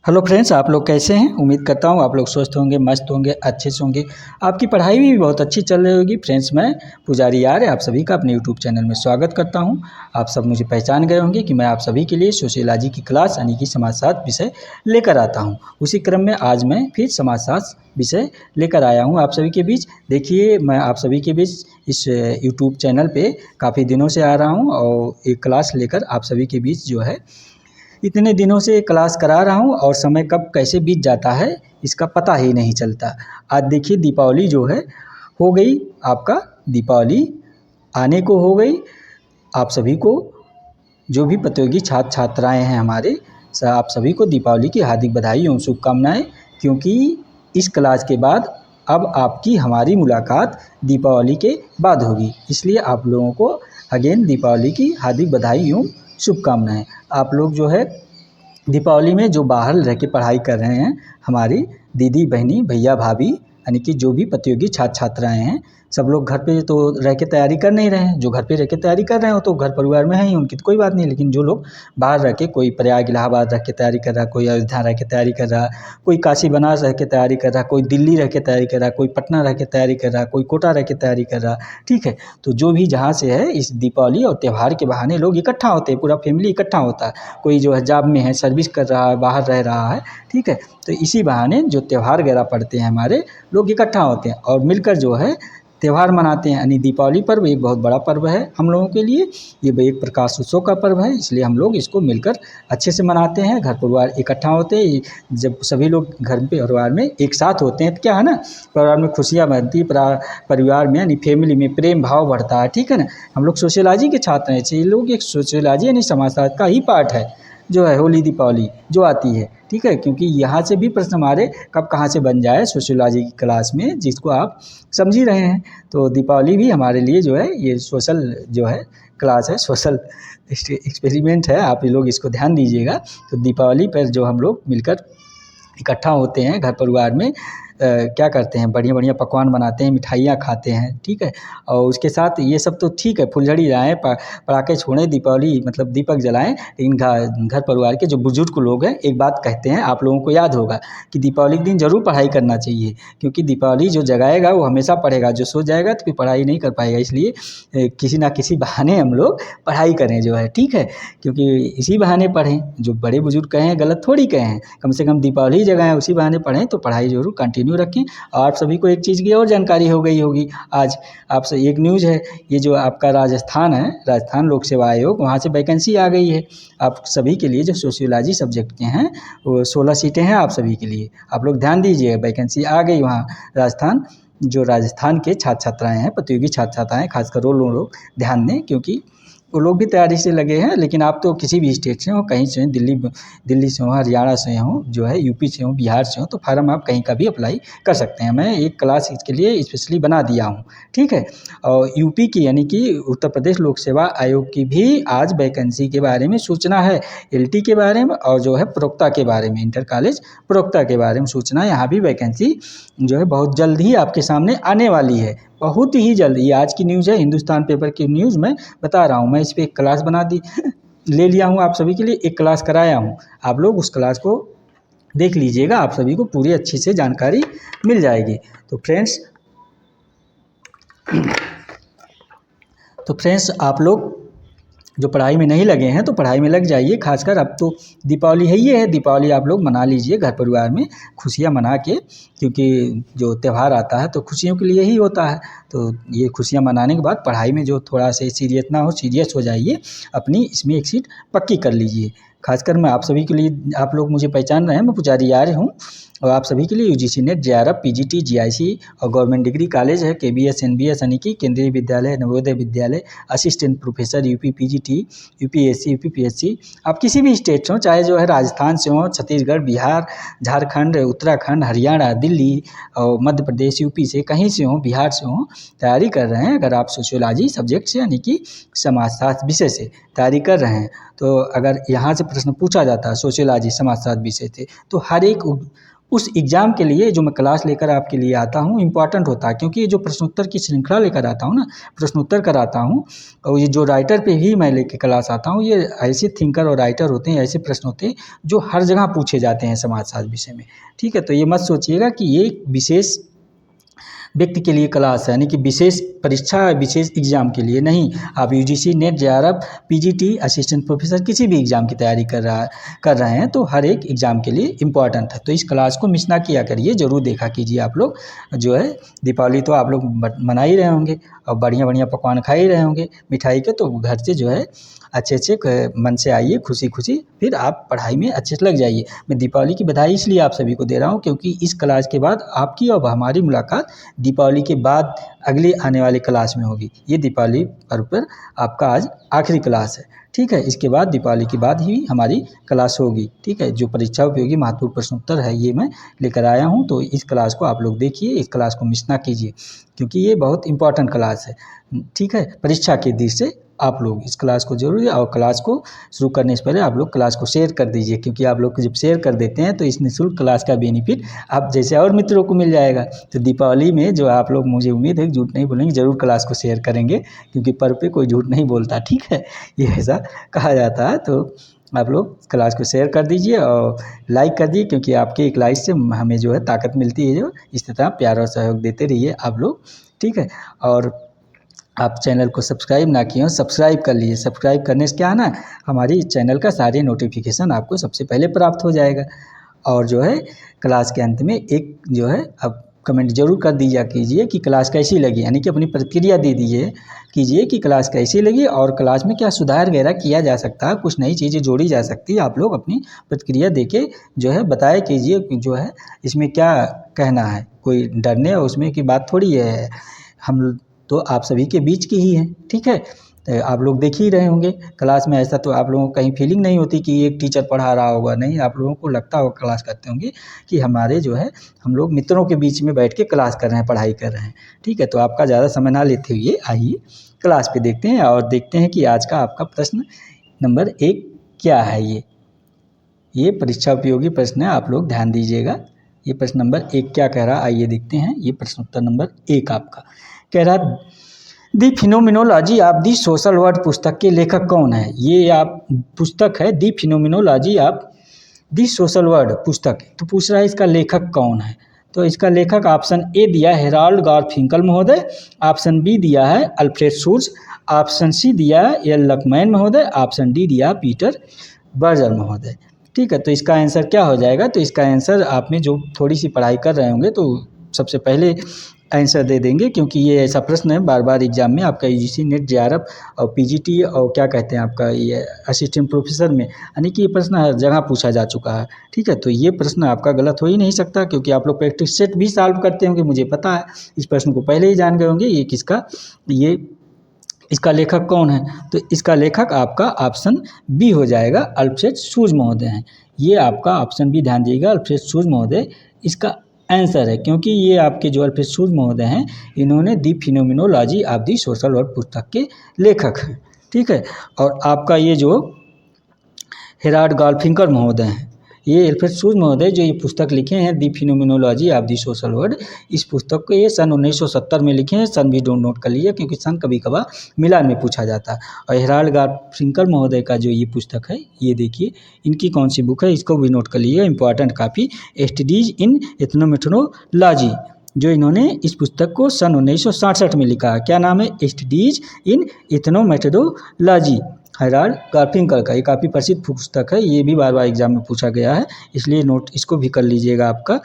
Hello friends, आप लोग कैसे हैं। उम्मीद करता हूँ आप लोग स्वस्थ होंगे, मस्त होंगे, अच्छे से होंगे। आपकी पढ़ाई भी बहुत अच्छी चल रही होगी। फ्रेंड्स, मैं पुजारी यार आप सभी का अपने यूट्यूब चैनल में स्वागत करता हूँ। आप सब मुझे पहचान गए होंगे कि मैं आप सभी के लिए सोशियोलॉजी की क्लास यानी कि समाजशास्त्र विषय लेकर आता हूँ। उसी क्रम में आज मैं फिर समाजशास्त्र विषय लेकर आया हूँ आप सभी के बीच। देखिए, मैं आप सभी के बीच इस यूट्यूब चैनल पर काफ़ी दिनों से आ रहा हूँ और एक क्लास लेकर आप सभी के बीच जो है इतने दिनों से क्लास करा रहा हूँ और समय कब कैसे बीत जाता है इसका पता ही नहीं चलता। आज देखिए, दीपावली जो है हो गई। आपका दीपावली आने को हो गई। आप सभी को, जो भी प्रतियोगी छात्र छात्राएं हैं हमारे, आप सभी को दीपावली की हार्दिक बधाई एवं शुभकामनाएं। क्योंकि इस क्लास के बाद अब आपकी हमारी मुलाकात दीपावली के बाद होगी, इसलिए आप लोगों को अगेन दीपावली की हार्दिक बधाई एवं शुभकामनाएं। आप लोग जो है दीपावली में जो बाहर रह के पढ़ाई कर रहे हैं, हमारी दीदी बहनी भैया भाभी यानी कि जो भी प्रतियोगी छात्र छात्राएं हैं, सब लोग घर पे तो रह के तैयारी कर नहीं रहे हैं। जो घर पे रह के तैयारी कर रहे हो तो घर परिवार में है ही, उनकी तो कोई बात नहीं। लेकिन जो लोग बाहर रह के, कोई प्रयाग इलाहाबाद रह के तैयारी कर रहा है, कोई अयोध्या रह के तैयारी कर रहा है, कोई काशी बनारस रह के तैयारी कर रहा है, कोई दिल्ली रह के तैयारी कर रहा है, कोई पटना रह के तैयारी कर रहा है, कोई कोटा रह के तैयारी कर रहा है, ठीक है। तो जो भी जहाँ से है, इस दीपावली और त्यौहार के बहाने लोग इकट्ठा होते हैं, पूरा फैमिली इकट्ठा होता है। कोई जो है जॉब में है, सर्विस कर रहा है, बाहर रह रहा है, ठीक है। तो इसी बहाने जो त्यौहार वगैरह पड़ते हैं हमारे, लोग इकट्ठा होते हैं और मिलकर जो है त्यौहार मनाते हैं। यानी दीपावली पर्व एक बहुत बड़ा पर्व है हम लोगों के लिए। ये एक प्रकाश उत्सव का पर्व है, इसलिए हम लोग इसको मिलकर अच्छे से मनाते हैं। घर परिवार इकट्ठा होते हैं। जब सभी लोग घर परिवार में एक साथ होते हैं तो क्या है ना, परिवार में खुशियाँ बनती है, परिवार में यानी फैमिली में प्रेम भाव बढ़ता है, ठीक है ना। हम लोग सोशियोलॉजी के छात्र हैं, ये लोग एक सोशियोलॉजी यानी समाजशास्त्र का ही पार्ट है जो है होली दीपावली जो आती है, ठीक है। क्योंकि यहाँ से भी प्रश्न हमारे कब कहाँ से बन जाए सोशियोलॉजी की क्लास में, जिसको आप समझ ही रहे हैं। तो दीपावली भी हमारे लिए जो है ये सोशल जो है क्लास है, सोशल एक्सपेरिमेंट है। आप ये लोग इसको ध्यान दीजिएगा। तो दीपावली पर जो हम लोग मिलकर इकट्ठा होते हैं घर परिवार में, क्या करते हैं, बढ़िया बढ़िया पकवान बनाते हैं, मिठाइयाँ खाते हैं, ठीक है। और उसके साथ ये सब तो ठीक है, फुलझड़ी लाएँ, पटाखे छोड़ें, दीपावली मतलब दीपक जलाएं। लेकिन घर परिवार के जो बुजुर्ग लोग हैं, एक बात कहते हैं, आप लोगों को याद होगा कि दीपावली के दिन ज़रूर पढ़ाई करना चाहिए। क्योंकि दीपावली जो जगाएगा वो हमेशा पढ़ेगा, जो सो जाएगा तो फिर पढ़ाई नहीं कर पाएगा। इसलिए किसी ना किसी बहाने हम लोग पढ़ाई करें जो है, ठीक है। क्योंकि इसी बहाने पढ़ें, जो बड़े बुजुर्ग कहे हैं गलत थोड़ी कहे हैं। कम से कम दीपावली जगह उसी बहाने पढ़ें तो पढ़ाई जरूर कंटिन्यू रखें। और आप सभी को एक चीज़ की और जानकारी हो गई होगी, आज आपसे एक न्यूज़ है, ये जो आपका राजस्थान है, राजस्थान लोक सेवा आयोग, वहाँ से वैकेंसी आ गई है आप सभी के लिए। जो सोशियोलॉजी सब्जेक्ट के हैं वो 16 सीटें हैं आप सभी के लिए। आप लोग ध्यान दीजिए, वैकेंसी आ गई वहाँ राजस्थान। जो राजस्थान के छात्र छात्राएँ हैं, प्रतियोगी छात्र छात्राएँ, खासकर वो लोग ध्यान दें, क्योंकि वो लोग भी तैयारी से लगे हैं। लेकिन आप तो किसी भी स्टेट से हो, कहीं से, दिल्ली से हो, हरियाणा से हो, जो है यूपी से हो, बिहार से हो, तो फार्म आप कहीं का भी अप्लाई कर सकते हैं। मैं एक क्लास इसके लिए स्पेशली बना दिया हूँ, ठीक है। और यूपी की यानी कि उत्तर प्रदेश लोक सेवा आयोग की भी आज वैकेंसी के बारे में सूचना है, एलटी के बारे में और जो है प्रवक्ता के बारे में, इंटर कॉलेज प्रवक्ता के बारे में सूचना। यहाँ भी वैकेंसी जो है बहुत जल्द ही आपके सामने आने वाली है, बहुत ही जल्द। ये आज की न्यूज़ है, हिंदुस्तान पेपर की न्यूज़ मैं बता रहा हूँ। मैं इस पर एक क्लास बना दी ले लिया हूँ, आप सभी के लिए एक क्लास कराया हूँ। आप लोग उस क्लास को देख लीजिएगा, आप सभी को पूरी अच्छी से जानकारी मिल जाएगी। तो फ्रेंड्स आप लोग जो पढ़ाई में नहीं लगे हैं तो पढ़ाई में लग जाइए। खासकर अब तो दीपावली है, ये है दीपावली आप लोग मना लीजिए घर परिवार में, खुशियाँ मना के। क्योंकि जो त्यौहार आता है तो खुशियों के लिए ही होता है। तो ये खुशियाँ मनाने के बाद पढ़ाई में जो थोड़ा से सीरियस ना हो, सीरियस हो जाइए, अपनी इसमें एक सीट पक्की कर लीजिए। खासकर मैं आप सभी के लिए, आप लोग मुझे पहचान रहे हैं, मैं पुजारी यार हूँ। और आप सभी के लिए UGC NET, JRF, PGT, GIC और गवर्नमेंट डिग्री कॉलेज है, केबीएस, एनबीएस यानी कि केंद्रीय विद्यालय, Navodaya Vidyalaya, assistant professor, UP PGT, UPSC, UPPSC. आप किसी भी स्टेट से हो, चाहे जो है राजस्थान से हो, छत्तीसगढ़, बिहार, झारखंड, उत्तराखंड, हरियाणा, दिल्ली और मध्य प्रदेश, यूपी से कहीं से हो, बिहार से हो, तैयारी कर रहे हैं। अगर आप सोशियोलॉजी सब्जेक्ट से यानी कि समाजशास्त्र विषय से तैयारी कर रहे हैं, तो अगर यहाँ से प्रश्न पूछा जाता है सोशियोलॉजी समाजशास्त्र विषय से, तो हर एक उस एग्ज़ाम के लिए जो मैं क्लास लेकर आपके लिए आता हूँ इम्पॉर्टेंट होता है, क्योंकि ये जो प्रश्नोत्तर की श्रृंखला लेकर आता हूँ ना, प्रश्नोत्तर कराता हूँ, और ये जो राइटर पे ही मैं लेके क्लास आता हूँ, ये ऐसे थिंकर और राइटर होते हैं, ऐसे प्रश्न होते हैं जो हर जगह पूछे जाते हैं समाजशास्त्र विषय में। ठीक है, तो ये मत सोचिएगा कि ये विशेष व्यक्ति के लिए क्लास है, यानी कि विशेष परीक्षा, विशेष एग्ज़ाम के लिए नहीं। आप UGC, NET, JRF, PGT, assistant professor किसी भी एग्ज़ाम की तैयारी कर रहे हैं तो हर एक एग्ज़ाम के लिए इम्पॉर्टेंट है। तो इस क्लास को मिस ना किया करिए, ज़रूर देखा कीजिए। आप लोग जो है दीपावली तो आप लोग मना ही रहे होंगे और बढ़िया बढ़िया पकवान खा ही रहे होंगे मिठाई के, तो घर से जो है अच्छे अच्छे मन से आइए, खुशी खुशी, फिर आप पढ़ाई में अच्छे से लग जाइए। मैं दीपावली की बधाई इसलिए आप सभी को दे रहा हूँ क्योंकि इस क्लास के बाद आपकी और हमारी मुलाकात दीपावली के बाद अगली आने वाली क्लास में होगी। ये दीपावली पर्व पर आपका आज आखिरी क्लास है। ठीक है, इसके बाद दीपावली के बाद ही हमारी क्लास होगी। ठीक है, जो परीक्षा उपयोगी महत्वपूर्ण प्रश्नोत्तर है ये मैं लेकर आया हूँ, तो इस क्लास को आप लोग देखिए, इस क्लास को मिस ना कीजिए क्योंकि ये बहुत इंपॉर्टेंट क्लास है। ठीक है, परीक्षा के दृष्टि से आप लोग इस क्लास को जरूर, और क्लास को शुरू करने से पहले आप लोग क्लास को शेयर कर दीजिए, क्योंकि आप लोग जब शेयर कर देते हैं तो इस निःशुल्क क्लास का बेनिफिट आप जैसे और मित्रों को मिल जाएगा। तो दीपावली में जो आप लोग, मुझे उम्मीद है झूठ नहीं बोलेंगे, ज़रूर क्लास को शेयर करेंगे क्योंकि पर्व पे कोई झूठ नहीं बोलता। ठीक है, ये ऐसा कहा जाता है। तो आप लोग क्लास को शेयर कर दीजिए और लाइक कर दीजिए, क्योंकि आपके एक लाइक से हमें जो है ताकत मिलती है। जो इस तरह प्यार और सहयोग देते रहिए आप लोग। ठीक है, और आप चैनल को सब्सक्राइब ना किए हो, सब्सक्राइब कर लीजिए। सब्सक्राइब करने से क्या है ना, हमारी चैनल का सारे नोटिफिकेशन आपको सबसे पहले प्राप्त हो जाएगा। और जो है क्लास के अंत में एक जो है अब कमेंट जरूर कर दीजिए कीजिए कि क्लास कैसी लगी, यानी कि अपनी प्रतिक्रिया दे दीजिए कीजिए कि क्लास कैसी लगी और क्लास में क्या सुधार वगैरह किया जा सकता है, कुछ नई चीज़ें जोड़ी जा सकती है। आप लोग अपनी प्रतिक्रिया देके जो है बताया कीजिए जो है इसमें क्या कहना है। कोई डरने और उसमें की बात थोड़ी है, हम तो आप सभी के बीच की ही है। ठीक है, तो आप लोग देख ही रहे होंगे क्लास में, ऐसा तो आप लोगों को कहीं फीलिंग नहीं होती कि एक टीचर पढ़ा रहा होगा, नहीं, आप लोगों को लगता होगा क्लास करते होंगे कि हमारे जो है हम लोग मित्रों के बीच में बैठ के क्लास कर रहे हैं, पढ़ाई कर रहे हैं। ठीक है, तो आपका ज़्यादा समय ना लेते हुए आइए क्लास पे देखते हैं और देखते हैं कि आज का आपका प्रश्न नंबर 1 क्या है। ये परीक्षा उपयोगी प्रश्न है, आप लोग ध्यान दीजिएगा। ये प्रश्न नंबर 1 क्या कह रहा है, आइए देखते हैं। ये प्रश्न उत्तर नंबर 1 आपका कह रहा है, the phenomenology of the social world पुस्तक के लेखक कौन है। ये आप पुस्तक है the phenomenology of the social world पुस्तक, तो पूछ रहा है इसका लेखक कौन है। तो इसका लेखक ऑप्शन ए दिया है हेराल्ड गारफिंकल महोदय, ऑप्शन बी दिया है अल्फ्रेड शुल्ट्ज, ऑप्शन सी दिया है एल लकमैन महोदय, ऑप्शन डी दिया पीटर बर्जर महोदय। ठीक है, तो इसका आंसर क्या हो जाएगा, तो इसका आंसर आप में जो थोड़ी सी पढ़ाई कर रहे होंगे तो सबसे पहले आंसर दे देंगे, क्योंकि ये ऐसा प्रश्न है बार बार एग्जाम में आपका यूजीसी, नेट, जेआरएफ और पीजीटी और क्या कहते हैं आपका ये असिस्टेंट प्रोफेसर में, यानी कि ये प्रश्न हर जगह पूछा जा चुका है। ठीक है, तो ये प्रश्न आपका गलत हो ही नहीं सकता, क्योंकि आप लोग प्रैक्टिस सेट भी सॉल्व करते होंगे, मुझे पता है। इस प्रश्न को पहले ही जान गए होंगे ये किसका, ये इसका लेखक कौन है। तो इसका लेखक आपका ऑप्शन बी हो जाएगा, अल्फ्रेड शुल्ट्ज महोदय हैं। ये आपका ऑप्शन बी ध्यान दीजिएगा, अल्फ्रेड शुल्ट्ज महोदय इसका आंसर है, क्योंकि ये आपके जो अल्फ्रेड शुल्ट्ज महोदय हैं इन्होंने the phenomenology of the social world पुस्तक के लेखक हैं। ठीक है, और आपका ये जो हेराल्ड गारफिंकल महोदय हैं, ये अल्फ्रेड शुल्ट्ज महोदय जो ये पुस्तक लिखे हैं the phenomenology of the social world, इस पुस्तक को ये सन 1970 में लिखे हैं। सन भी नोट कर लीजिए, क्योंकि सन कभी कभार मिलान में पूछा जाता है। और हेराल्ड गारफिंकल महोदय का जो ये पुस्तक है, ये देखिए इनकी कौन सी बुक है, इसको भी नोट कर लीजिए, इंपॉर्टेंट काफ़ी, स्टडीज इन एथनोमेथोनोलॉजी, जो इन्होंने इस पुस्तक को सन 1967 में लिखा है। क्या नाम है, स्टडीज इन एथनोमेथोडोलॉजी, हेराल्ड गारफिंकल का। ये काफ़ी प्रसिद्ध पुस्तक है, ये भी बार बार एग्जाम में पूछा गया है, इसलिए नोट इसको भी कर लीजिएगा आपका।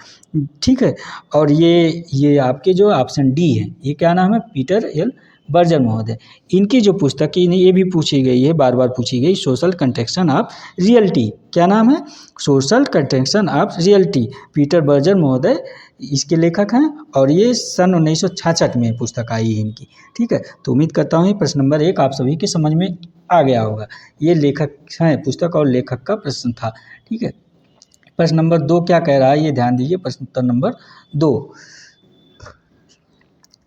ठीक है, और ये आपके जो ऑप्शन डी है, ये क्या नाम है, पीटर एल बर्जर महोदय। इनकी जो पुस्तक है ये भी पूछी गई है, बार बार पूछी गई, सोशल कंटेक्शन ऑफ रियलिटी, क्या नाम है, social construction of reality, Peter Berger महोदय इसके लेखक हैं। और ये सन 1966 में पुस्तक आई है इनकी। ठीक है, तो उम्मीद करता हूँ ये प्रश्न नंबर 1 आप सभी के समझ में आ गया होगा। ये लेखक हैं, पुस्तक और लेखक का प्रश्न था। ठीक है, प्रश्न नंबर 2 क्या कह रहा है, ये ध्यान दीजिए। प्रश्न उत्तर नंबर 2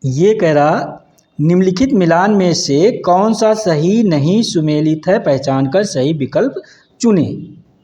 ये कह रहा, निम्नलिखित मिलान में से कौन सा सही नहीं सुमेलित है, पहचान कर सही विकल्प चुने।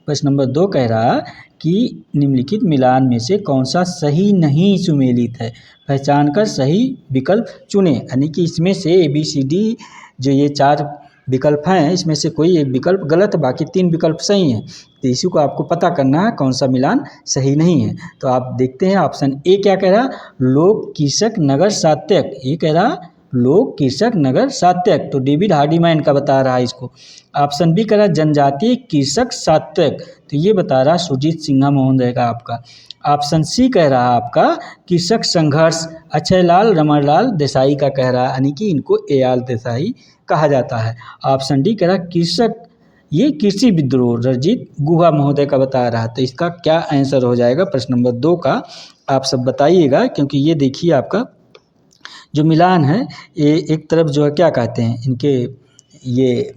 प्रश्न नंबर 2 कह रहा कि निम्नलिखित मिलान में से कौन सा सही नहीं सुमेलित है, पहचान कर सही विकल्प चुनें। यानी कि इसमें से ABCD जो ये 4 विकल्प हैं, इसमें से कोई एक विकल्प गलत है, बाकी 3 विकल्प सही हैं। तो इसी को आपको पता करना है कौन सा मिलान सही नहीं है। तो आप देखते हैं ऑप्शन ए क्या कह रहा, लोक कृषक नगर सात्यक। ये कह रहा लोक कृषक नगर सात्यक, तो डेविड हार्डीमैन का बता रहा है इसको। ऑप्शन बी कह रहा जनजातीय कृषक सात्यक, तो ये बता रहा सुजीत सिन्हा महोदय का आपका। ऑप्शन सी कह रहा आपका कृषक संघर्ष, अक्षयलाल रमणलाल देसाई का कह रहा है, यानी कि इनको AL देसाई कहा जाता है। ऑप्शन डी कह रहा कृषक, ये कृषि विद्रोह रणजीत गुहा महोदय का बता रहा है। तो इसका क्या आंसर हो जाएगा प्रश्न नंबर 2 का, आप सब बताइएगा। क्योंकि ये देखिए आपका जो मिलान है, ये एक तरफ जो है क्या कहते हैं इनके, ये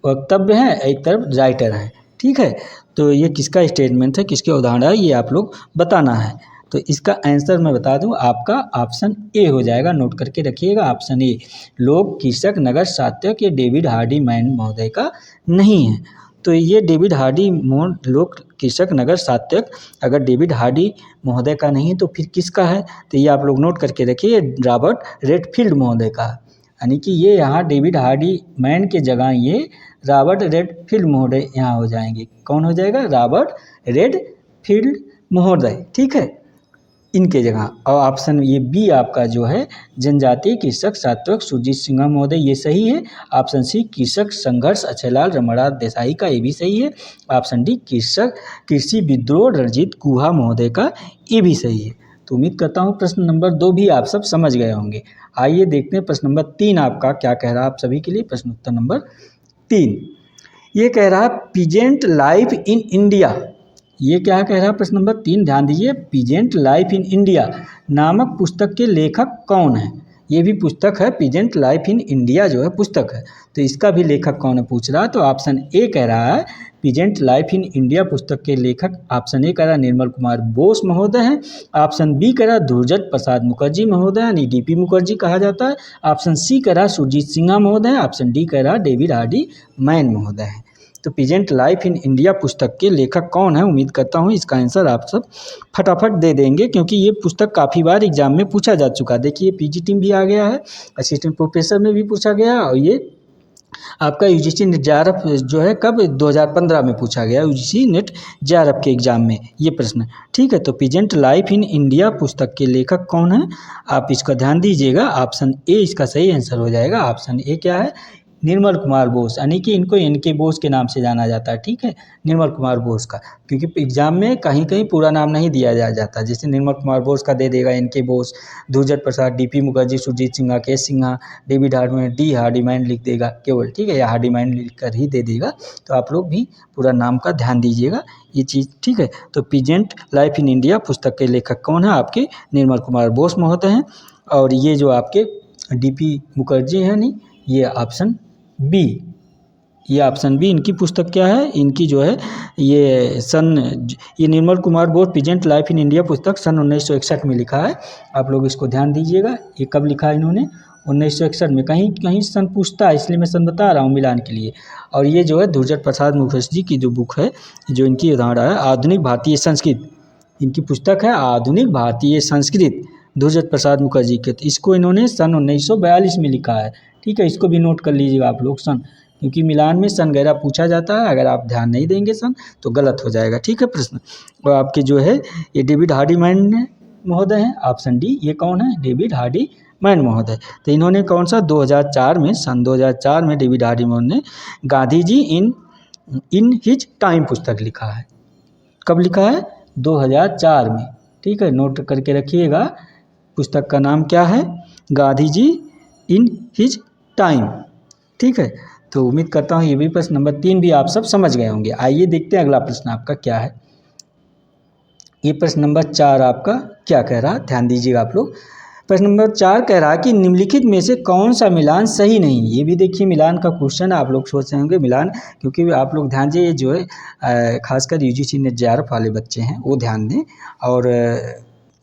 वक्तव्य हैं, एक तरफ राइटर हैं, ठीक है। तो ये किसका स्टेटमेंट है, किसके उदाहरण है, ये आप लोग बताना है। तो इसका आंसर मैं बता दूं, आपका ऑप्शन ए हो जाएगा, नोट करके रखिएगा ऑप्शन ए। लोक कृषक नगर सात्यक ये डेविड हार्डीमैन महोदय का नहीं है। तो ये डेविड हार्डी लोक कृषक नगर सात्यक अगर डेविड हार्डी महोदय का नहीं तो फिर किसका है, तो ये आप लोग नोट करके रखिए, रॉबर्ट रेडफील्ड महोदय का। यानी कि ये यहाँ डेविड हार्डीमैन के जगह ये रॉबर्ट रेडफील्ड महोदय यहाँ हो जाएंगे। कौन हो जाएगा, रॉबर्ट रेडफील्ड महोदय, ठीक है, इनके जगह। और ऑप्शन ये बी आपका जो है जनजातीय कृषक सात्यक सुजीत सिन्हा महोदय, ये सही है। ऑप्शन सी कृषक संघर्ष अक्षयलाल रमणलाल देसाई का, ये भी सही है। ऑप्शन डी कृषि विद्रोह रणजीत गुहा महोदय का, ये भी सही है। तो उम्मीद करता हूँ प्रश्न नंबर 2 भी आप सब समझ गए होंगे। आइए देखते हैं प्रश्न नंबर 3 आपका क्या कह रहा है आप सभी के लिए। प्रश्न उत्तर नंबर 3 ये कह रहा है पीजेंट लाइफ इन इंडिया। ये क्या कह रहा है प्रश्न नंबर 3, ध्यान दीजिए, पीजेंट लाइफ इन इंडिया नामक पुस्तक के लेखक कौन है। ये भी पुस्तक है, पीजेंट लाइफ इन इंडिया जो है पुस्तक है, तो इसका भी लेखक कौन है पूछ रहा है। तो ऑप्शन ए कह रहा है पीजेंट लाइफ इन इंडिया पुस्तक के लेखक, ऑप्शन ए कह रहा निर्मल कुमार बोस महोदय हैं। ऑप्शन बी कह रहा ध्रुवजट प्रसाद मुखर्जी महोदय, यानी DP मुखर्जी कहा जाता है। ऑप्शन सी कह रहा सुरजीत सिन्हा महोदय। ऑप्शन डी कह रहा डेविड हार्डीमैन महोदय है। तो पीजेंट लाइफ इन इंडिया पुस्तक के लेखक कौन है, उम्मीद करता हूँ इसका आंसर आप सब फटाफट दे देंगे, क्योंकि ये पुस्तक काफ़ी बार एग्जाम में पूछा जा चुका है। देखिए PG टीम भी आ गया है, असिस्टेंट प्रोफेसर में भी पूछा गया, और ये आपका UGC नेट JRF जो है कब 2015 में पूछा गया, UGC नेट JRF के एग्जाम में ये प्रश्न, ठीक है। तो पीजेंट लाइफ इन इंडिया पुस्तक के लेखक कौन है, आप इसका ध्यान दीजिएगा। ऑप्शन ए इसका सही आंसर हो जाएगा। ऑप्शन ए क्या है, निर्मल कुमार बोस, यानी कि इनको NK बोस के नाम से जाना जाता है, ठीक है, निर्मल कुमार बोस का। क्योंकि एग्जाम में कहीं कहीं पूरा नाम नहीं दिया जाता, जैसे निर्मल कुमार बोस का दे देगा NK Bose, Dhurjati Prasad, DP Mukherjee, Surajit Sinha, K Sinha, David Hardiman, D Hardiman लिख देगा केवल, ठीक है, या हार्डीमैन लिख कर ही दे देगा। तो आप लोग भी पूरा नाम का ध्यान दीजिएगा ये चीज़, ठीक है। तो पीजेंट लाइफ इन इंडिया पुस्तक के लेखक कौन है, आपके निर्मल कुमार बोस महोदय हैं। और ये जो आपके DP मुखर्जी हैं, नहीं, ये ऑप्शन बी, ये ऑप्शन बी इनकी पुस्तक क्या है, इनकी जो है ये Nirmal Kumar Bose peasant life in India पुस्तक सन 1961 में लिखा है। आप लोग इसको ध्यान दीजिएगा, ये कब लिखा है इन्होंने, 1961 में। कहीं कहीं सन पूछता है, इसलिए मैं सन बता रहा हूँ मिलान के लिए। और ये जो है ध्रुवजट प्रसाद मुखर्जी की जो बुक है, जो इनकी उदाहरण है आधुनिक भारतीय संस्कृत, इनकी पुस्तक है आधुनिक भारतीय संस्कृत, ध्रुवजट प्रसाद मुखर्जी के। तो इसको इन्होंने सन 1942 में लिखा है, ठीक है, इसको भी नोट कर लीजिएगा आप लोग सन, क्योंकि मिलान में सन गैरा पूछा जाता है, अगर आप ध्यान नहीं देंगे सन तो गलत हो जाएगा, ठीक है प्रश्न। और आपके जो है ये डेविड हार्डीमैन महोदय हैं, ऑप्शन डी, ये कौन है, डेविड हार्डीमैन महोदय। तो इन्होंने कौन सा 2004 में, सन 2004 में डेविड हार्डीमैन ने Gandhi ji in his time पुस्तक लिखा है। कब लिखा है, 2004 में, ठीक है, नोट करके रखिएगा। पुस्तक का नाम क्या है, Gandhi ji in his time, ठीक है। तो उम्मीद करता हूँ ये भी प्रश्न नंबर 3 भी आप सब समझ गए होंगे। आइए देखते हैं अगला प्रश्न आपका क्या है। ये प्रश्न नंबर 4 आपका क्या कह रहा है, ध्यान दीजिएगा आप लोग। प्रश्न नंबर 4 कह रहा है कि निम्नलिखित में से कौन सा मिलान सही नहीं। ये भी देखिए मिलान का क्वेश्चन, आप लोग सोच रहे होंगे मिलान, क्योंकि आप लोग ध्यान दीजिए, जो है खासकर UGC नेट JRF वाले बच्चे हैं वो ध्यान दें। और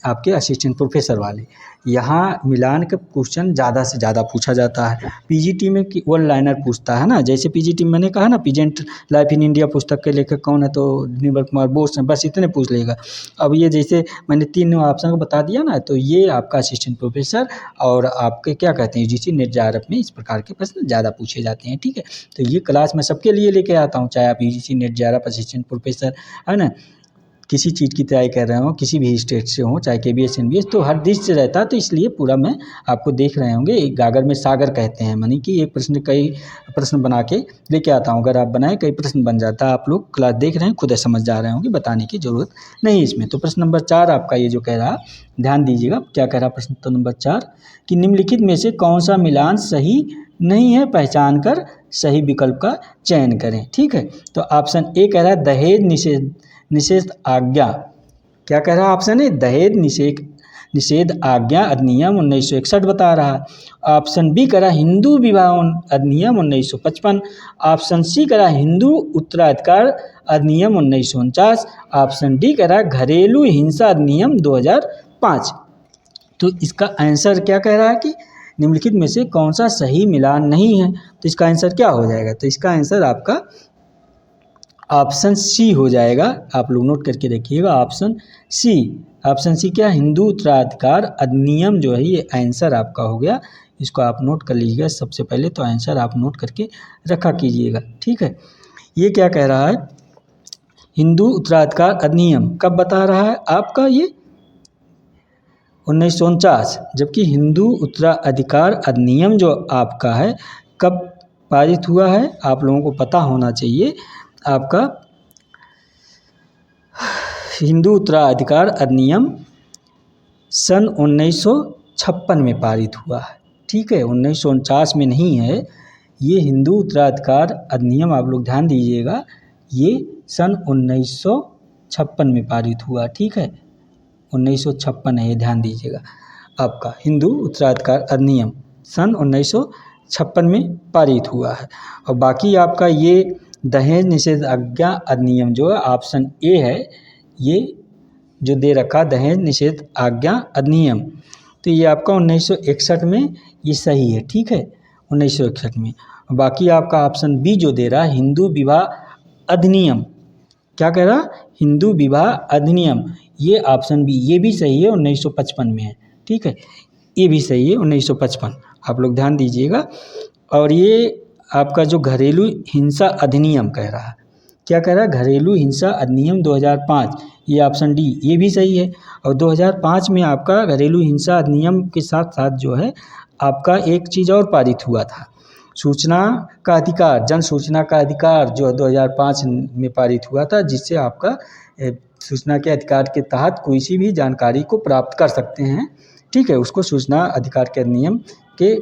आपके असिस्टेंट प्रोफेसर वाले। यहाँ मिलान का क्वेश्चन ज़्यादा से ज़्यादा पूछा जाता है। पीजीटी में वन लाइनर पूछता है ना, जैसे पीजीटी में मैंने कहा ना, प्रेजेंट लाइफ इन इंडिया पुस्तक के लेखक कौन है, तो निर्मल कुमार बोस हैं, बस इतने पूछ लेगा। अब ये जैसे मैंने 3 ऑप्शन को बता दिया ना, तो ये आपका असिस्टेंट प्रोफेसर और आपके क्या कहते हैं यूजीसी नेट जेआरएफ में इस प्रकार के प्रश्न ज़्यादा पूछे जाते हैं। ठीक है, तो ये क्लास मैं सबके लिए लेके आता हूँ, चाहे आप UGC NET JRF assistant professor है ना, किसी चीज़ की तैयारी कर रहे हो, किसी भी स्टेट से हो, चाहे केबीएस एनबीएस, तो हर डिश से रहता है, तो इसलिए पूरा मैं आपको देख रहे होंगे। एक गागर में सागर कहते हैं, मानी कि एक प्रश्न कई प्रश्न बना के लेके आता हूँ। अगर आप बनाए कई प्रश्न बन जाता है। आप लोग क्लास देख रहे हैं, खुद समझ जा रहे होंगे, बताने की ज़रूरत नहीं इसमें। तो प्रश्न नंबर 4 आपका ये जो कह रहा, ध्यान दीजिएगा क्या कह रहा प्रश्न तो नंबर 4 कि निम्नलिखित में से कौन सा मिलान सही नहीं है, पहचान कर सही विकल्प का चयन करें। ठीक है, तो ऑप्शन ए कह रहा है दहेज निषेध आज्ञा। क्या कह रहा है ऑप्शन ए, दहेज निषेध आज्ञा अधिनियम 1961 बता रहा है। ऑप्शन बी कह रहा हिंदू विवाह अधिनियम 1955। ऑप्शन सी कह रहा हिंदू उत्तराधिकार अधिनियम 1949। ऑप्शन डी कह रहा घरेलू हिंसा अधिनियम 2005। तो इसका आंसर क्या कह रहा है कि निम्नलिखित में से कौन सा सही मिलान नहीं है, तो इसका आंसर क्या हो जाएगा, तो इसका आंसर आपका ऑप्शन सी हो जाएगा। आप लोग नोट करके रखिएगा, ऑप्शन सी। ऑप्शन सी क्या, हिंदू उत्तराधिकार अधिनियम जो है ये आंसर आपका हो गया। इसको आप नोट कर लीजिएगा सबसे पहले, तो आंसर आप नोट करके रखा कीजिएगा। ठीक है, ये क्या कह रहा है, हिंदू उत्तराधिकार अधिनियम कब बता रहा है आपका, ये 1949, जबकि हिंदू उत्तराधिकार अधिनियम जो आपका है कब पारित हुआ है, आप लोगों को पता होना चाहिए। आपका हिंदू उत्तराधिकार अधिनियम सन 1956 में पारित हुआ है। ठीक है, 1949 में नहीं है। ये हिंदू उत्तराधिकार अधिनियम आप लोग ध्यान दीजिएगा, ये सन 1956 में पारित हुआ। ठीक है, 1956 है, ये ध्यान दीजिएगा। आपका हिंदू उत्तराधिकार अधिनियम सन 1956 में पारित हुआ है। और बाकी आपका ये दहेज निषेध आज्ञा अधिनियम जो है ऑप्शन ए है, ये जो दे रखा दहेज निषेध आज्ञा अधिनियम, तो ये आपका 1961 में ये सही है। ठीक है, 1961 में। बाकी आपका ऑप्शन बी जो दे रहा है हिंदू विवाह अधिनियम, क्या कह रहा, हिंदू विवाह अधिनियम, ये ऑप्शन बी ये भी सही है, 1955 में है। ठीक है, ये भी सही है, 1955, आप लोग ध्यान दीजिएगा। और ये आपका जो घरेलू हिंसा अधिनियम कह रहा है, क्या कह रहा है, घरेलू हिंसा अधिनियम 2005, ये ऑप्शन डी ये भी सही है। और 2005 में आपका घरेलू हिंसा अधिनियम के साथ साथ जो है आपका एक चीज़ और पारित हुआ था, सूचना का अधिकार, जन सूचना का अधिकार जो 2005 में पारित हुआ था, जिससे आपका सूचना के अधिकार के तहत कोई सी भी जानकारी को प्राप्त कर सकते हैं। ठीक है, उसको सूचना अधिकार के अधिनियम के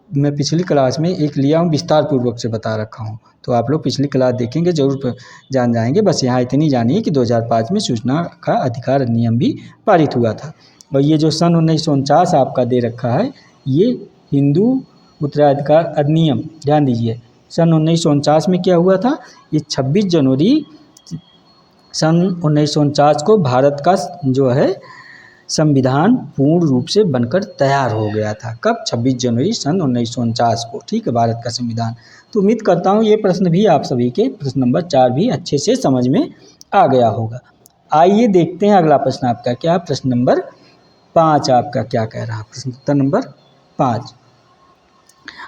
मैं पिछली क्लास में एक लिया हूँ, विस्तार पूर्वक से बता रखा हूँ, तो आप लोग पिछली क्लास देखेंगे जरूर जान जाएंगे। बस यहाँ इतनी जानिए कि 2005 में सूचना का अधिकार अधिनियम भी पारित हुआ था। और ये जो सन 1949 आपका दे रखा है, ये हिंदू उत्तराधिकार अधिनियम, ध्यान दीजिए, सन 1949 में क्या हुआ था, ये 26 जनवरी सन 1949 को भारत का जो है संविधान पूर्ण रूप से बनकर तैयार हो गया था। कब, 26 जनवरी सन 1949 को। ठीक है, भारत का संविधान। तो उम्मीद करता हूँ ये प्रश्न भी आप सभी के, प्रश्न नंबर 4 भी अच्छे से समझ में आ गया होगा। आइए देखते हैं अगला प्रश्न आपका क्या, प्रश्न नंबर 5 आपका क्या कह रहा है, प्रश्न उत्तर नंबर 5।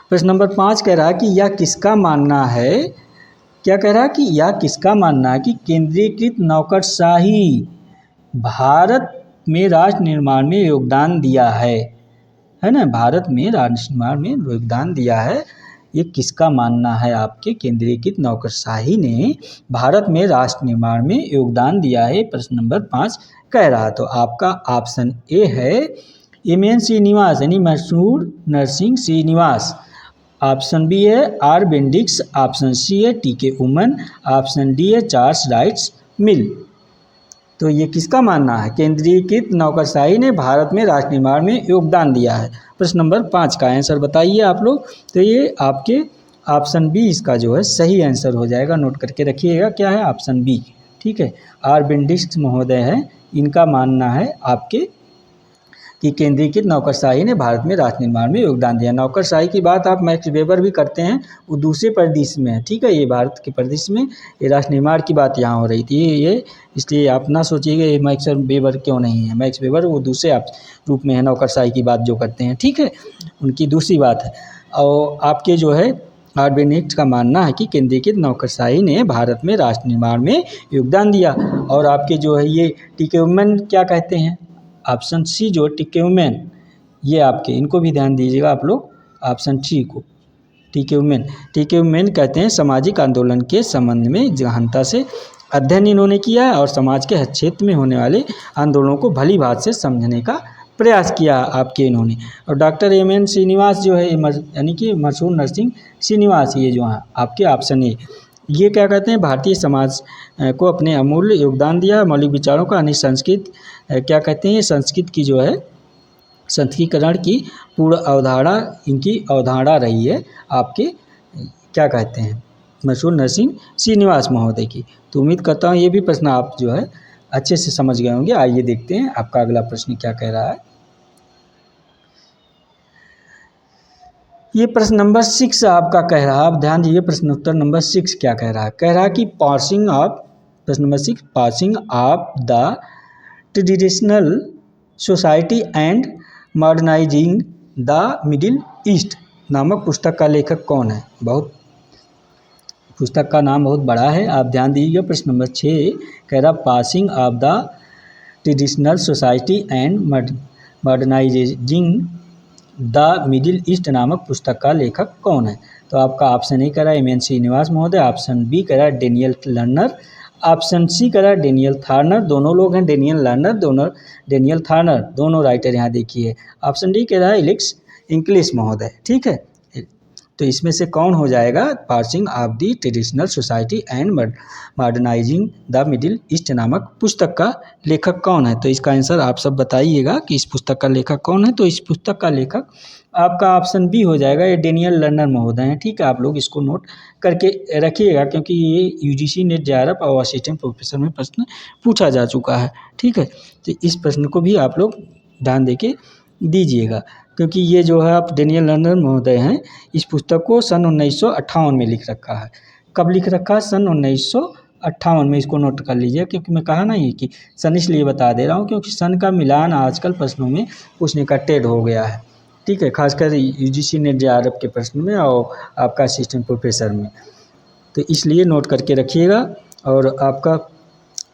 प्रश्न नंबर 5 कह रहा है कि यह किसका मानना है, क्या कह रहा है कि यह किसका मानना है कि केंद्रीकृत नौकरशाही भारत में राष्ट्र निर्माण में योगदान दिया है ना, भारत में राष्ट्र निर्माण में योगदान दिया है। ये किसका मानना है आपके, केंद्रीकृत नौकरशाही ने भारत में राष्ट्र निर्माण में योगदान दिया है, प्रश्न नंबर 5 कह रहा। तो आपका ऑप्शन ए है एम.एन. श्रीनिवास, यानी मशहूर नरसिंह श्रीनिवास। ऑप्शन बी है आर बेंडिक्स। ऑप्शन सी है टी.के. उमन। ऑप्शन डी है चार्ल्स राइट्स मिल। तो ये किसका मानना है, केंद्रीकृत नौकरशाही ने भारत में राष्ट्र निर्माण में योगदान दिया है, प्रश्न नंबर 5 का आंसर बताइए आप लोग। तो ये आपके ऑप्शन बी इसका जो है सही आंसर हो जाएगा, नोट करके रखिएगा, क्या है ऑप्शन बी। ठीक है, आर बेंडिक्स महोदय है, इनका मानना है आपके कि केंद्रीकृत नौकरशाही ने भारत में राष्ट्र निर्माण में योगदान दिया। नौकरशाही की बात आप मैक्स वेबर भी करते हैं, वो दूसरे परिदृश्य में है, ठीक है। ये भारत के परिदृश्य में ये राष्ट्र निर्माण की बात यहाँ हो रही थी, ये इसलिए आप ना सोचिएगा ये मैक्स वेबर क्यों नहीं है। मैक्स वेबर वो दूसरे आप रूप में है, नौकरशाही की बात जो करते हैं, ठीक है, उनकी दूसरी बात है। और आपके जो है आर्बेनिक्स का मानना है कि केंद्रीकृत नौकरशाही ने भारत में राष्ट्र निर्माण में योगदान दिया। और आपके जो है ये टिकेउमेन क्या कहते हैं, ऑप्शन सी जो टिकेउमेन, ये आपके इनको भी ध्यान दीजिएगा आप लोग, ऑप्शन सी को टिकेउमेन कहते हैं सामाजिक आंदोलन के संबंध में गहनता से अध्ययन इन्होंने किया है और समाज के हर क्षेत्र में होने वाले आंदोलनों को भली भांति से समझने का प्रयास किया आपके इन्होंने। और डॉक्टर एम.एन. श्रीनिवास जो है यानी कि मशहूर नरसिंह श्रीनिवास, ये जो है आपके ऑप्शन ए, ये क्या कहते हैं भारतीय समाज को अपने अमूल्य योगदान दिया, मौलिक विचारों का संस्कृत क्या कहते हैं, संस्कृत की जो है संस्कृतीकरण की पूर्ण अवधारणा इनकी अवधारणा रही है आपके क्या कहते हैं मशहूर नरसिंह श्रीनिवास महोदय की। तो उम्मीद करता हूँ ये भी प्रश्न आप जो है अच्छे से समझ गए होंगे। आइए देखते हैं आपका अगला प्रश्न क्या कह रहा है। ये प्रश्न नंबर 6 आपका कह रहा है, आप ध्यान दीजिए प्रश्न उत्तर नंबर 6 क्या कह रहा है। कह रहा है कि पासिंग ऑफ, प्रश्न number 6, passing of the traditional society and modernising the middle east नामक पुस्तक का लेखक कौन है। बहुत पुस्तक का नाम बहुत बड़ा है, आप ध्यान दीजिएगा। प्रश्न नंबर 6 कह रहा passing of the traditional society and modernising the middle east नामक पुस्तक का लेखक कौन है। तो आपका ऑप्शन ए कह रहा है एम.एन. श्रीनिवास महोदय, ऑप्शन बी कह रहा है डेनियल लर्नर, ऑप्शन सी कह रहा है डेनियल थार्नर, दोनों लोग हैं डेनियल लर्नर, दोनों डेनियल थार्नर, दोनों राइटर यहाँ देखिए। ऑप्शन डी कह रहा है एलेक्स इंग्लिश महोदय, ठीक है। तो इसमें से कौन हो जाएगा, passing of the traditional society and modernising the middle east नामक पुस्तक का लेखक कौन है। तो इसका आंसर आप सब बताइएगा कि इस पुस्तक का लेखक कौन है। तो इस पुस्तक का लेखक आपका ऑप्शन बी हो जाएगा, ये डेनियल लर्नर महोदय हैं, ठीक है। आप लोग इसको नोट करके रखिएगा क्योंकि ये यूजीसी नेट जेआरएफ और असिस्टेंट प्रोफेसर में प्रश्न पूछा जा चुका है, ठीक है। तो इस प्रश्न को भी आप लोग ध्यान देके दीजिएगा क्योंकि ये जो है आप डेनियल लर्नर महोदय हैं, इस पुस्तक को सन 1958 में लिख रखा है। कब लिख रखा है, सन 1958 में, इसको नोट कर लीजिए क्योंकि मैं कहा नहीं कि सन इसलिए बता दे रहा हूँ क्योंकि सन का मिलान आजकल प्रश्नों में पूछने का टेढ़ हो गया है, ठीक है, खासकर यूजीसी नेट जेआरएफ के प्रश्न में और आपका असिस्टेंट प्रोफेसर में। तो इसलिए नोट करके रखिएगा। और आपका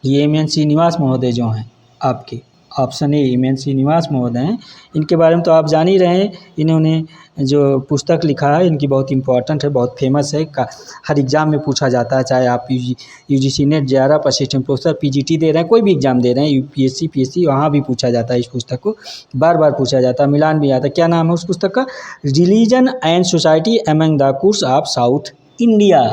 ये एम.एन. श्रीनिवास महोदय जो हैं आपके ऑप्शन ए एम.एन. श्रीनिवास महोदय हैं, इनके बारे में तो आप जान ही रहे हैं। इन्होंने जो पुस्तक लिखा है इनकी बहुत इंपॉर्टेंट है, बहुत फेमस है, हर एग्ज़ाम में पूछा जाता है, चाहे आप UGC NET JRF assistant professor PGT दे रहे हैं, कोई भी एग्ज़ाम दे रहे हैं, यूपीएससी पीएससी, वहाँ भी पूछा जाता है। इस पुस्तक को बार बार पूछा जाता है, मिलान भी आता है। क्या नाम है उस पुस्तक का, religion and society among the Coorgs of South India,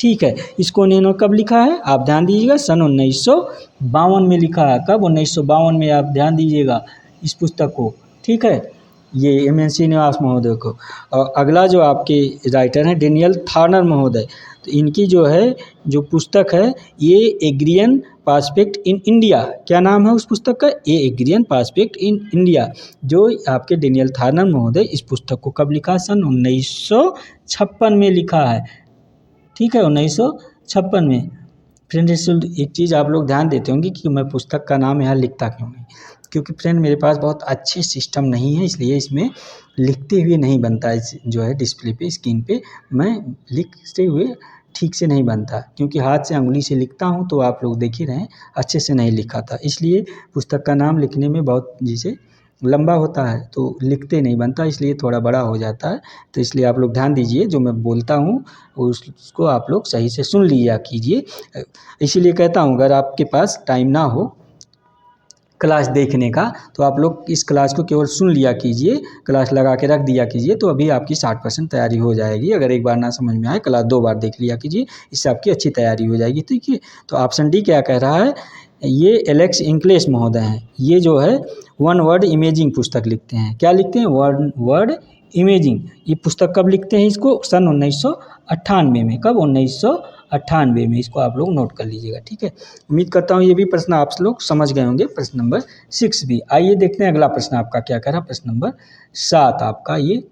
ठीक है। इसको इन्होंने कब लिखा है, आप ध्यान दीजिएगा, सन 1952 में लिखा है। कब, 1952 में, आप ध्यान दीजिएगा इस पुस्तक को, ठीक है, ये एम.एन. श्रीनिवास महोदय को। और अगला जो आपके राइटर हैं डेनियल थार्नर महोदय, तो इनकी जो है जो पुस्तक है ये एग्रियन पासपेक्ट इन इंडिया, क्या नाम है उस पुस्तक का, ए एग्रियन पासपेक्ट इन इंडिया, जो आपके डेनियल थार्नर महोदय इस पुस्तक को कब लिखा, सन 1956 में लिखा है, ठीक है, 1956 में। फ्रेंड एक चीज़ आप लोग ध्यान देते होंगे कि मैं पुस्तक का नाम यहाँ लिखता क्यों नहीं, क्योंकि फ्रेंड मेरे पास बहुत अच्छी सिस्टम नहीं है, इसलिए इसमें लिखते हुए नहीं बनता है, जो है डिस्प्ले पे स्क्रीन पे मैं लिखते हुए ठीक से नहीं बनता, क्योंकि हाथ से उंगली से लिखता हूँ तो आप लोग देख ही रहे हैं अच्छे से नहीं लिखा था, इसलिए पुस्तक का नाम लिखने में बहुत जैसे लंबा होता है तो लिखते नहीं बनता, इसलिए थोड़ा बड़ा हो जाता है। तो इसलिए आप लोग ध्यान दीजिए, जो मैं बोलता हूँ उसको आप लोग सही से सुन लिया कीजिए। इसीलिए कहता हूँ अगर आपके पास टाइम ना हो क्लास देखने का तो आप लोग इस क्लास को केवल सुन लिया कीजिए, क्लास लगा के रख दिया कीजिए, तो अभी आपकी 60% तैयारी हो जाएगी। अगर एक बार ना समझ में आए क्लास 2 बार देख लिया कीजिए, इससे आपकी अच्छी तैयारी हो जाएगी, ठीक है। तो ऑप्शन डी क्या कह रहा है, ये एलेक्स इंग्लिश महोदय हैं, ये जो है वन वर्ड इमेजिंग पुस्तक लिखते हैं। क्या लिखते हैं, वर्ड इमेजिंग। ये पुस्तक कब लिखते हैं इसको, सन 1998 में। कब, 98 में। इसको आप लोग नोट कर लीजिएगा, ठीक है। उम्मीद करता हूँ ये भी प्रश्न आप लोग समझ गए होंगे। प्रश्न नंबर 6 भी। आइए देखते हैं अगला प्रश्न आपका क्या कह रहा है। प्रश्न नंबर 7 आपका ये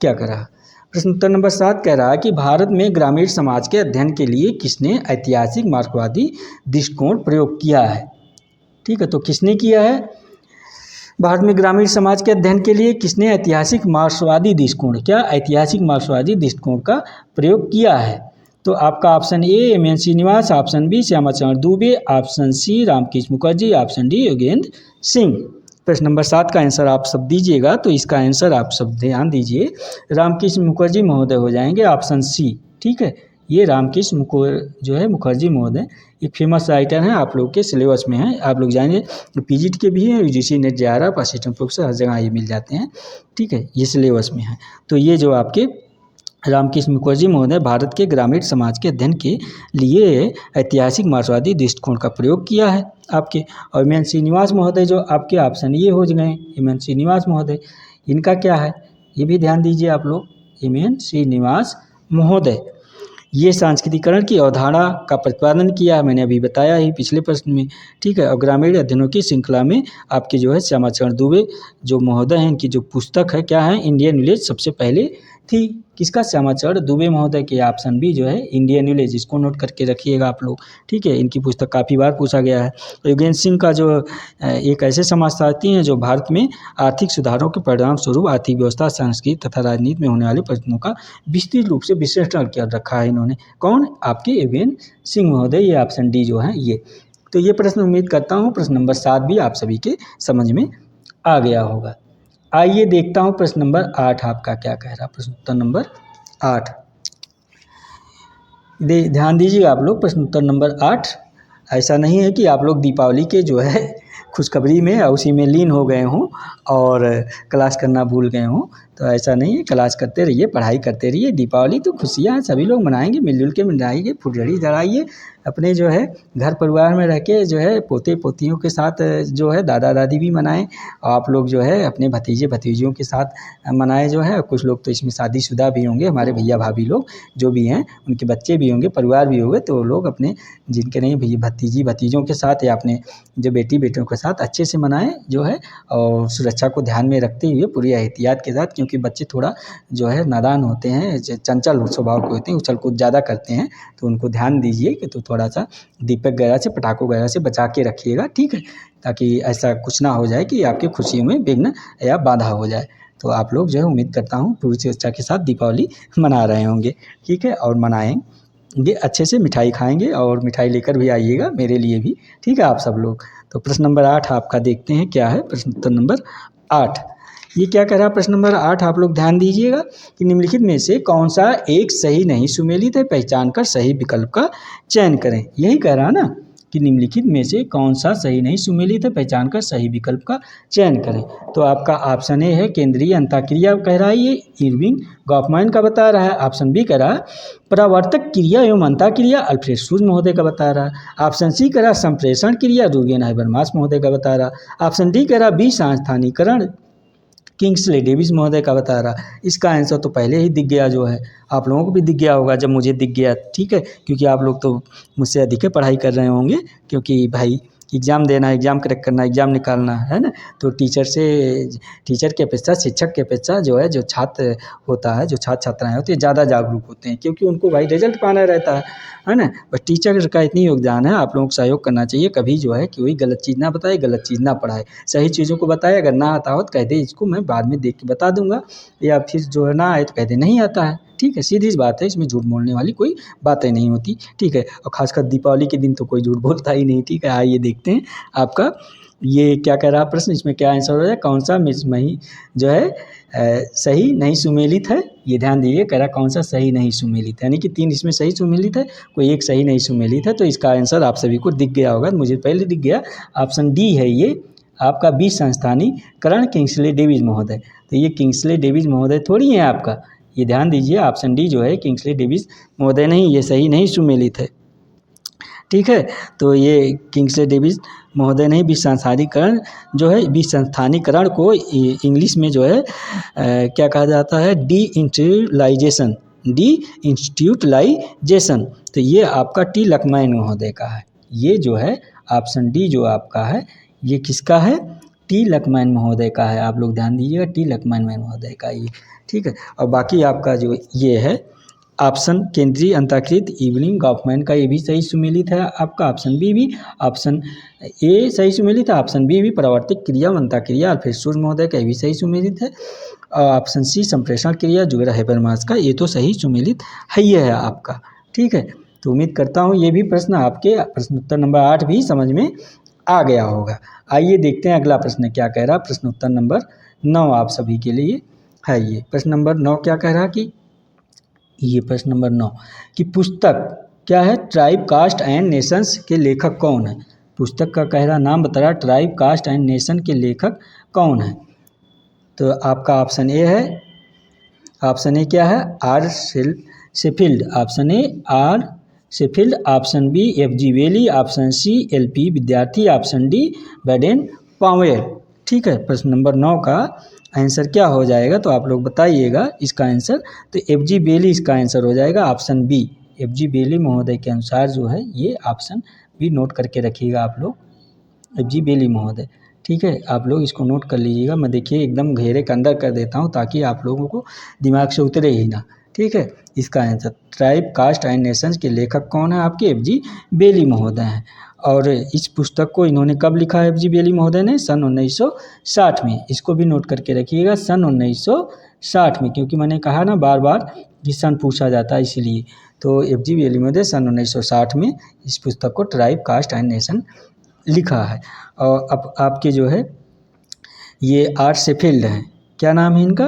क्या कह रहा है। प्रश्न उत्तर नंबर 7 कह रहा है कि भारत में ग्रामीण समाज के अध्ययन के लिए किसने ऐतिहासिक मार्क्सवादी दृष्टिकोण प्रयोग किया है। ठीक है, तो किसने किया है भारत में ग्रामीण समाज के अध्ययन के लिए किसने ऐतिहासिक मार्क्सवादी दृष्टिकोण, क्या ऐतिहासिक मार्क्सवादी दृष्टिकोण का प्रयोग किया है। तो आपका option A M N. Srinivas, option B Shyamacharan Dube, option C Ramkrishna Mukherjee, option D Yogendra Singh. प्रश्न नंबर 7 का आंसर आप सब दीजिएगा, तो इसका आंसर आप सब ध्यान दीजिए, रामकृष्ण मुखर्जी महोदय हो जाएंगे, ऑप्शन सी। ठीक है, ये रामकृष्ण मुखर्जी महोदय एक फेमस राइटर हैं, आप लोग के सिलेबस में हैं, आप लोग जाएंगे पीजीटी के भी हैं, UGC NET JRF assistant professor हर जगह ये मिल जाते हैं। ठीक है, ये सिलेबस में है। तो ये जो आपके रामकृष्ण मुखर्जी महोदय भारत के ग्रामीण समाज के अध्ययन के लिए ऐतिहासिक मार्क्सवादी दृष्टिकोण का प्रयोग किया है आपके। और एम.एन. श्रीनिवास महोदय जो आपके ऑप्शन ये हो गए, एम.एन. श्रीनिवास महोदय, इनका क्या है ये भी ध्यान दीजिए आप लोग। एम.एन. श्रीनिवास महोदय ये सांस्कृतिकरण की अवधारणा का प्रतिपादन किया है, मैंने अभी बताया ही पिछले प्रश्न में। ठीक है, और ग्रामीण अध्ययनों की श्रृंखला में आपके जो है श्यामाचरण दुबे जो महोदय हैं, इनकी जो पुस्तक है क्या है, इंडियन विलेज सबसे पहले थी। किसका, श्यामाचरण दुबे महोदय के। ऑप्शन बी जो है इंडियन विलेज, इसको नोट करके रखिएगा आप लोग। ठीक है, इनकी पुस्तक काफ़ी बार पूछा गया है। योगेंद्र सिंह का जो एक ऐसे समाजशास्त्री हैं जो भारत में आर्थिक सुधारों के परिणाम स्वरूप आर्थिक व्यवस्था, संस्कृति तथा राजनीति में होने वाले परिवर्तनों का विस्तृत रूप से विश्लेषण कर रखा है इन्होंने। कौन, आपके योगेंद्र सिंह महोदय, ये ऑप्शन डी जो है ये। तो ये प्रश्न उम्मीद करता हूँ प्रश्न नंबर 7 भी आप सभी के समझ में आ गया होगा। आइए देखता हूँ प्रश्न नंबर 8 आपका क्या कह रहा है। प्रश्न उत्तर नंबर 8 ध्यान दीजिए आप लोग। प्रश्न उत्तर नंबर 8, ऐसा नहीं है कि आप लोग दीपावली के जो है खुशखबरी में उसी में लीन हो गए हों और क्लास करना भूल गए हों, तो ऐसा नहीं है। क्लास करते रहिए, पढ़ाई करते रहिए। दीपावली तो खुशियाँ सभी लोग मनाएंगे, मिलजुल के मनाइए, फुलझड़ी जलाइए, अपने जो है घर परिवार में रह के जो है पोते पोतियों के साथ जो है दादा दादी भी मनाएं, आप लोग जो है अपने भतीजे भतीजियों के साथ मनाएं जो है। कुछ लोग तो इसमें शादीशुदा भी होंगे, हमारे भैया भाभी लोग जो भी हैं, उनके बच्चे भी होंगे, परिवार भी होंगे, तो लोग अपने जिनके नहीं भैया भतीजी भतीजों के साथ या अपने जो बेटी बेटियों के साथ अच्छे से मनाएं जो है, और सुरक्षा को ध्यान में रखते हुए पूरी एहतियात के साथ, क्योंकि बच्चे थोड़ा जो है नादान होते हैं, चंचल स्वभाव के होते हैं, उछल कूद ज़्यादा करते हैं, तो उनको ध्यान दीजिए कि तो थोड़ा सा दीपक वगैरह से, पटाखों वगैरह से बचा के रखिएगा। ठीक है, ताकि ऐसा कुछ ना हो जाए कि आपकी खुशियों में विघ्न या बाधा हो जाए। तो आप लोग जो है उम्मीद करता हूँ पूरी सुरक्षा के साथ दीपावली मना रहे होंगे। ठीक है, और मनाएंगे अच्छे से, मिठाई खाएंगे और मिठाई लेकर भी आइएगा मेरे लिए भी। ठीक है आप सब लोग। तो प्रश्न नंबर 8 आपका देखते हैं क्या है। प्रश्न उत्तर नंबर 8 ये क्या कह रहा है। प्रश्न नंबर 8 आप लोग ध्यान दीजिएगा कि निम्नलिखित में से कौन सा एक सही नहीं सुमेलित है, पहचान कर सही विकल्प का चयन करें। यही कह रहा है ना कि निम्नलिखित में से कौन सा सही नहीं सुमेलित है, पहचान कर सही विकल्प का चयन करें। तो आपका ऑप्शन ए है केंद्रीय अंतःक्रिया कह रहा है, ये इरविंग गॉफमैन का बता रहा है। ऑप्शन बी कह रहा है परावर्तक क्रिया एवं अंतःक्रिया, अल्फ्रेड सूज महोदय का बता रहा है। ऑप्शन सी कह रहा है संप्रेषण क्रिया, रूगेन हाइबरमास महोदय का बता रहा है। ऑप्शन डी कह रहा है विसंस्थानीकरण, किंग्सले डेविस महोदय का बता रहा। इसका आंसर तो पहले ही दिख गया जो है, आप लोगों को भी दिख गया होगा जब मुझे दिख गया। ठीक है, क्योंकि आप लोग तो मुझसे अधिक पढ़ाई कर रहे होंगे, क्योंकि भाई एग्ज़ाम देना, एग्ज़ाम क्रैक करना, एग्ज़ाम निकालना है ना। तो टीचर की अपेक्षा, शिक्षक की अपेक्षा जो है, जो छात्र होता है, जो छात्र छात्राएँ होती है, ज़्यादा जागरूक होते हैं, क्योंकि उनको भाई रिजल्ट पाना रहता है ना। बस टीचर का इतनी योगदान है, आप लोगों को सहयोग करना चाहिए। कभी जो है कि कोई गलत चीज़ ना बताए, गलत चीज़ ना पढ़ाए, सही चीज़ों को बताए। अगर ना आता हो तो कह दे इसको मैं बाद में देख के बता दूंगा, या फिर जो है ना आए तो कह दे नहीं आता है। ठीक है, सीधी सी बात है, इसमें झूठ बोलने वाली कोई बातें नहीं होती। ठीक है, और खासकर दीपावली के दिन तो कोई झूठ बोलता ही नहीं। ठीक है, आइए देखते हैं आपका ये क्या कह रहा प्रश्न, इसमें क्या आंसर हो जाए। कौन सा मिसमही जो है सही नहीं सुमेलित है, ये ध्यान दीजिए। कह रहा कौन सा सही नहीं सुमेलित है, यानी कि 3 इसमें सही सुमेलित है, कोई एक सही नहीं सुमेलित है। तो इसका आंसर आप सभी को दिख गया होगा, मुझे पहले दिख गया। ऑप्शन डी है ये आपका विसंस्थानीकरण, किंग्सले डेविस महोदय। तो ये किंग्सले डेविस महोदय थोड़ी है आपका, ये ध्यान दीजिए। ऑप्शन डी जो है किंग्सले डेविस महोदय नहीं, ये सही नहीं सुमेलित है। ठीक है, तो ये किंग्सले डेविस महोदय नहीं, विसंस्थानीकरण जो है, विसंस्थानीकरण को इंग्लिश में जो है क्या कहा जाता है, डी इंस्टीट्यूशनलाइजेशन डी इंस्टीट्यूटलाइजेशन। तो ये आपका टी लकमैन महोदय का है। ये जो है ऑप्शन डी जो आपका है ये किसका है? टी लकमैन महोदय का है। आप लोग ध्यान दीजिएगा, टी लकमैन महोदय का ये, ठीक है। और बाकी आपका जो ये है ऑप्शन केंद्रीय अंतःकृत इवनिंग गवर्नमेंट का ये भी सही सुमेलित है आपका। ऑप्शन बी भी, ऑप्शन ए सही सुमेलित है, ऑप्शन बी भी परावर्तिक क्रिया अंतः क्रिया अल्फ्रेड महोदय का ये भी सही सुमेलित है। और ऑप्शन सी संप्रेषण क्रिया जुगेरा हेबरमास का ये तो सही सुमेलित है ही है आपका, ठीक है। तो उम्मीद करता हूँ ये भी प्रश्न आपके प्रश्न उत्तर नंबर 8 भी समझ में आ गया होगा। आइए देखते हैं अगला प्रश्न क्या कह रहा है। प्रश्न उत्तर नंबर 9 आप सभी के लिए है ये। प्रश्न नंबर 9 क्या कह रहा कि ये प्रश्न नंबर 9 कि पुस्तक क्या है? ट्राइब कास्ट एंड नेशंस के लेखक कौन है? पुस्तक का कह रहा नाम बता रहा ट्राइब कास्ट एंड नेशन के लेखक कौन है? तो आपका ऑप्शन ए है, ऑप्शन ए क्या है? R Sheffield, option A R Sheffield, option B FG. Bailey, option C LP. Vidyarthi, option D Baden Powell. ठीक है, प्रश्न नंबर 9 का आंसर क्या हो जाएगा तो आप लोग बताइएगा इसका आंसर। तो एफ.जी. बेली इसका आंसर हो जाएगा, ऑप्शन बी। एफ.जी. बेली महोदय के अनुसार जो है ये ऑप्शन बी नोट करके रखिएगा आप लोग, एफ.जी. बेली महोदय। ठीक है, आप लोग इसको नोट कर लीजिएगा। मैं देखिए एकदम घेरे के अंदर कर देता हूँ ताकि आप लोगों को दिमाग से उतरे ही ना। ठीक है, इसका answer tribe caste and nations के लेखक कौन है? आपके एफ.जी. बेली महोदय हैं। और इस पुस्तक को इन्होंने कब लिखा है एफ.जी. बेली महोदय ने? सन 1960 में। इसको भी नोट करके रखिएगा, सन 1960 में, क्योंकि मैंने कहा ना बार बार कि सन पूछा जाता है इसीलिए। तो एफ.जी. बेली महोदय सन 1960 में इस पुस्तक को ट्राइब कास्ट एंड नेशन लिखा है। और अब आपके जो है ये आर शेफील्ड हैं, क्या नाम है इनका?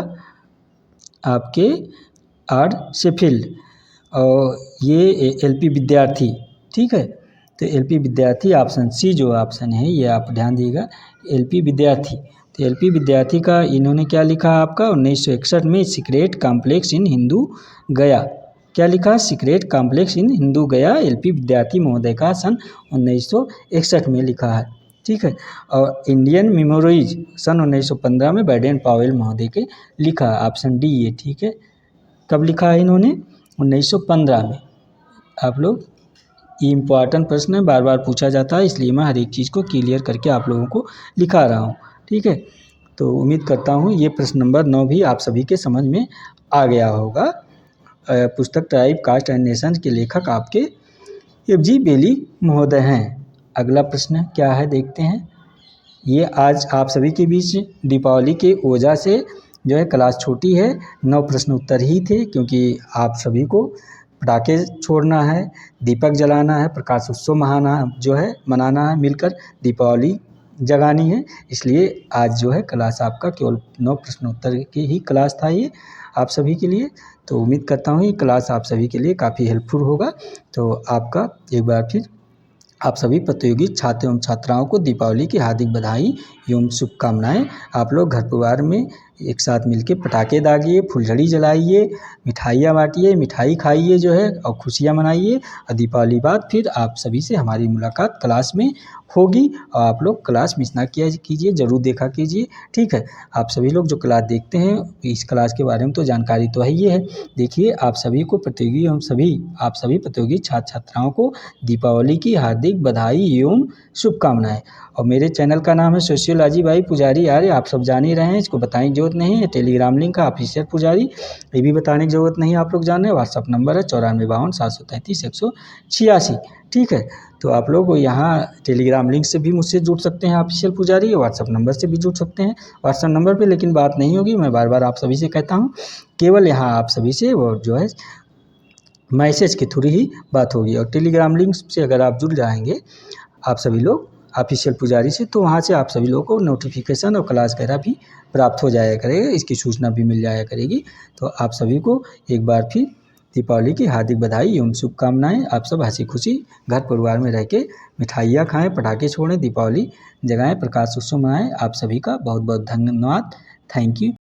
आपके आर शेफील्ड। और ये एल.पी. विद्यार्थी। ठीक है, तो एल.पी. विद्यार्थी ऑप्शन सी जो ऑप्शन है ये आप ध्यान दीजिएगा, एल.पी. विद्यार्थी। तो एल.पी. विद्यार्थी का इन्होंने क्या लिखा आपका 1961 में सीक्रेट कॉम्प्लेक्स इन हिंदू गया। क्या लिखा? सीक्रेट कॉम्प्लेक्स इन हिंदू गया, एल.पी. विद्यार्थी महोदय का सन 1961 में लिखा है। ठीक है, और इंडियन मेमोरीज सन 1915 में बैडेन पावेल महोदय के लिखा, ऑप्शन डी ये। ठीक है, कब लिखा है इन्होंने? 1915 में। आप लोग ये इम्पॉर्टेंट प्रश्न है, बार बार पूछा जाता है, इसलिए मैं हर एक चीज़ को क्लियर करके आप लोगों को लिखा रहा हूँ। ठीक है, तो उम्मीद करता हूँ ये प्रश्न नंबर 9 भी आप सभी के समझ में आ गया होगा। पुस्तक ट्राइब कास्ट एंड नेशन के लेखक आपके एफ.जी. बेली महोदय हैं। अगला प्रश्न क्या है देखते हैं। ये आज आप सभी के बीच दीपावली के वजह से जो है क्लास छोटी है, 9 प्रश्न उत्तर ही थे, क्योंकि आप सभी को पटाखे छोड़ना है, दीपक जलाना है, प्रकाश उत्सव मनाना है, मिलकर दीपावली जगानी है, इसलिए आज जो है क्लास आपका केवल 9 प्रश्न उत्तर की ही क्लास था ये आप सभी के लिए। तो उम्मीद करता हूँ ये क्लास आप सभी के लिए काफ़ी हेल्पफुल होगा। तो आपका एक बार फिर आप सभी प्रतियोगी छात्र एवं छात्राओं को दीपावली की हार्दिक बधाई एवं शुभकामनाएं। आप लोग घर परिवार में एक साथ मिलके पटाखे दागिए, फुलझड़ी जलाइए, मिठाइयाँ बांटिए, मिठाई खाइए जो है और खुशियाँ मनाइए। और दीपावली बाद फिर आप सभी से हमारी मुलाकात क्लास में होगी और आप लोग क्लास मिस ना किया कीजिए, ज़रूर देखा कीजिए। ठीक है, आप सभी लोग जो क्लास देखते हैं इस क्लास के बारे में तो जानकारी तो है ही है। देखिए आप सभी को प्रतियोगी एवं आप सभी प्रतियोगी छात्र छात्राओं को दीपावली की हार्दिक बधाई एवं शुभकामनाएं। और मेरे चैनल का नाम है सोशियोलॉजी बाई पुजारी आर्य, आप सब जान ही रहे हैं, इसको बताने की जरूरत नहीं है। टेलीग्राम लिंक है ऑफिशियल पुजारी, ये भी बताने की जरूरत नहीं है, आप लोग जान रहे हैं। व्हाट्सअप नंबर है 9452 733 186। ठीक है, तो आप लोग यहाँ टेलीग्राम लिंक से भी मुझसे जुड़ सकते हैं ऑफिशियल पुजारी, व्हाट्सअप नंबर से भी जुड़ सकते हैं। व्हाट्सअप नंबर पे लेकिन बात नहीं होगी, मैं बार बार आप सभी से कहता हूँ, केवल यहाँ आप सभी से वो जो है मैसेज के थ्रू ही बात होगी। और टेलीग्राम लिंक से अगर आप जुड़ जाएंगे आप सभी लोग ऑफिशियल पुजारी से, तो वहाँ से आप सभी लोगों को नोटिफिकेशन और क्लास वगैरह भी प्राप्त हो जाया करेगा, इसकी सूचना भी मिल जाया करेगी। तो आप सभी को एक बार फिर दीपावली की हार्दिक बधाई एवं शुभकामनाएं। आप सब हंसी खुशी घर परिवार में रह के मिठाइयाँ खाएँ, पटाखे छोड़ें, दीपावली जगाएँ, प्रकाश उत्सव मनाएँ। आप सभी का बहुत बहुत धन्यवाद। Thank you.